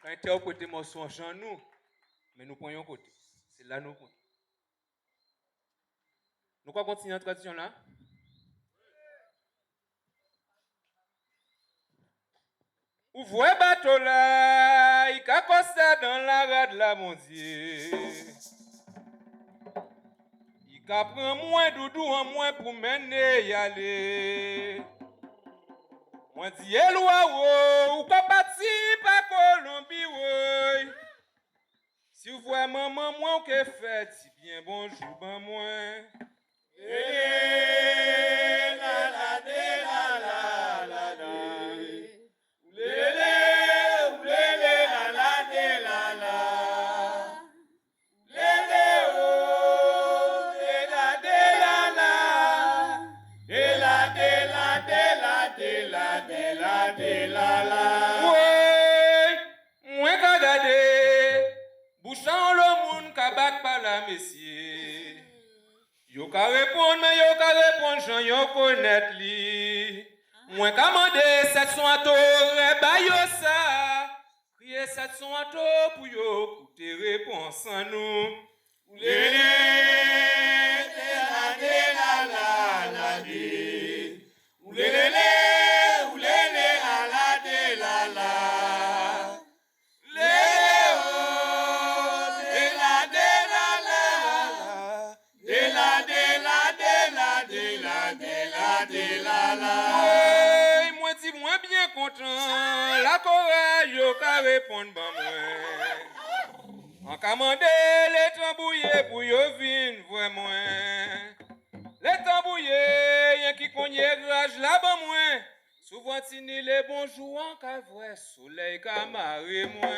interpréter morceau en chant nous, mais nous prenons côté. C'est là nous comptons. Nous quoi continuer la tradition là? Ouvrez bateau là, il cacossa dans la rade là, mon Dieu. Il prend moins doudou en moins pour mener y aller. Moi dis Eloi, ou pas parti par Colombie, oui. Si vous voyez maman, moi, que fait, si bien bonjour, ben moi. Messieurs, yo ka répondre, mais yo ka répondre, j'en yo connaître li. Moi commandé 700 ato, ba yo ça. Crier 700 ato pour yo écouter réponse en nous. Moi dis moi bien content, la chorale yo ka répondre ban moi. En commandé les tambouillés pour yo vin voir moi. Les tambouillés y'a qui connaît grage là ban moi. Souvent tini les bonjours en ka voir soleil ka marrer moi.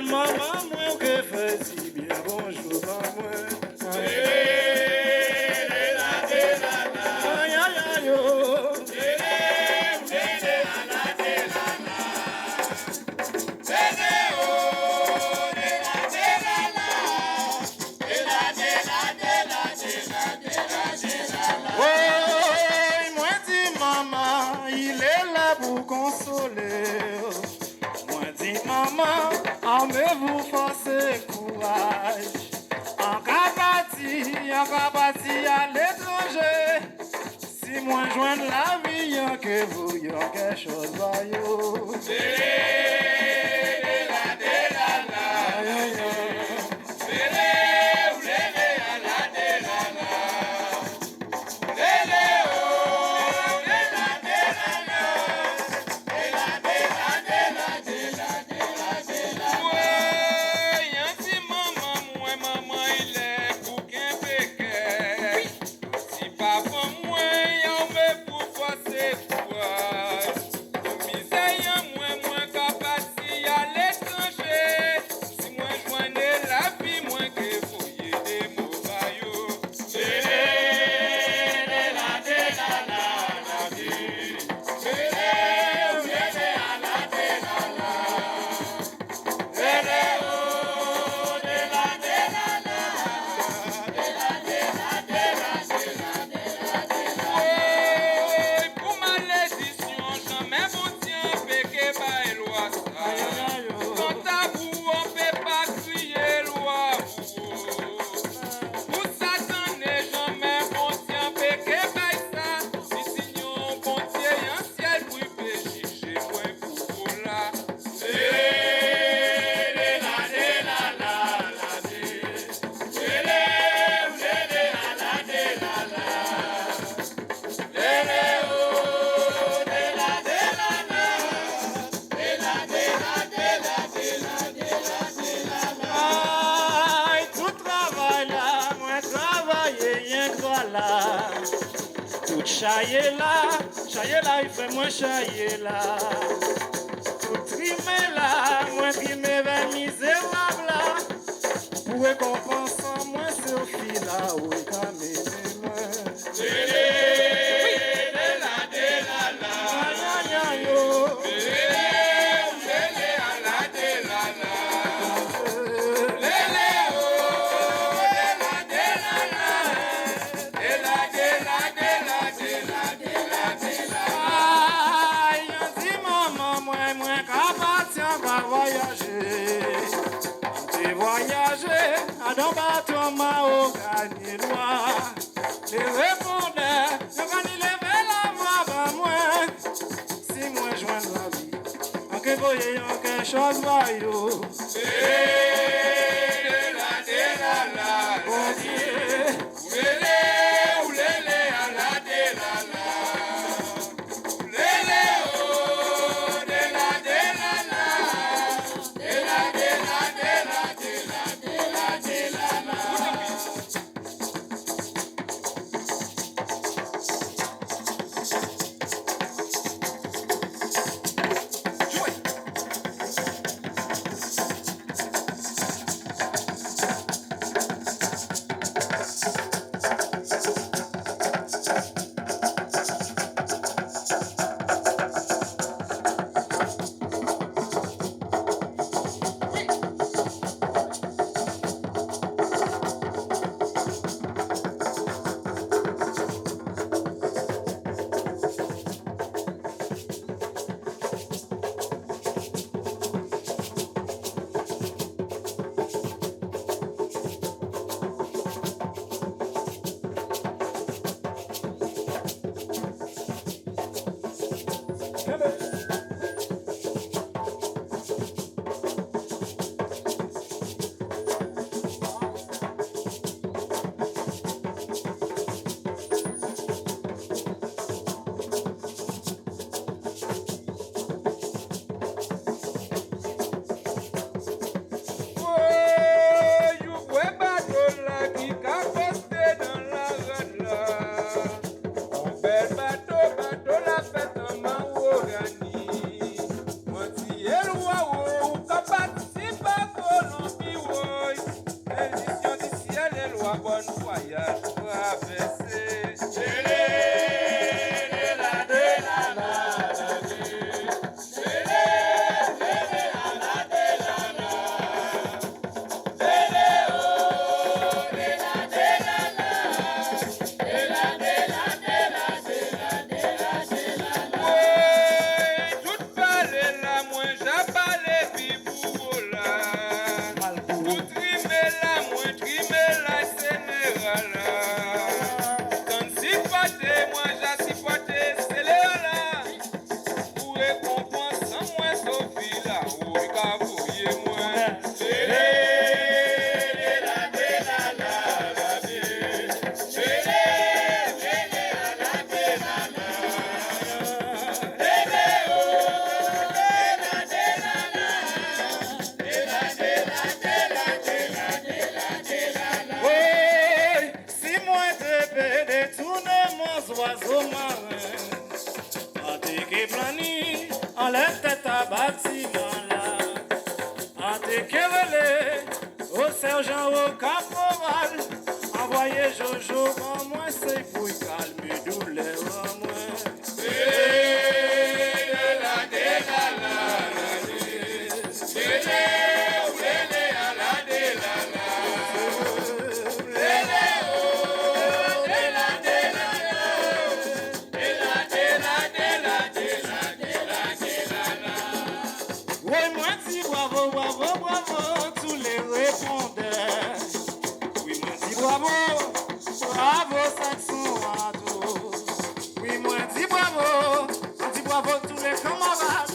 Maman, moi, que fait si bien bonjour, maman. Moi dis maman, il est là pour consoler. Moi dis maman, armez-vous, forcez courage. En cas parti à l'étranger. Si moi joindre la vie, y'a que vous, y'a quelque chose vaillot. chailler là, il fait moins chailler là. Tout trimer là, moins trimer vers misérable là. Pour récompenser moins Sophie là, oui, quand même moins. Dans bateau m'a gagné loi. Les répondeurs, je vais lever la voix par moi. Si moi joins la vie, en que voyez quelque chose va yo. Bon Dieu, oiseaux marins, en te plani, en l'air tête à bâtiment là, en te querellé, au sergent, au caporal, envoyez Jojo en moi, c'est pour calmer douleur en moi. Bravo, Saxon Rato. Oui, moi, dis bravo. On dit bravo tous les camarades.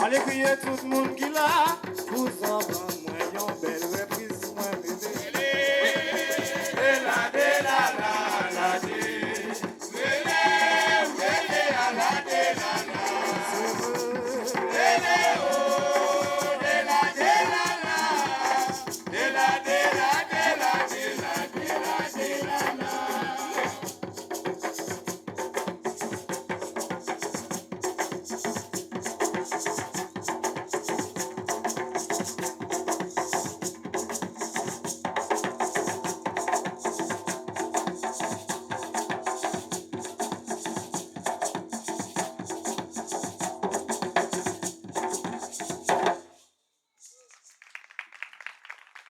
Allez crier tout le monde qui l'a. Vous en moi, une belle reprise.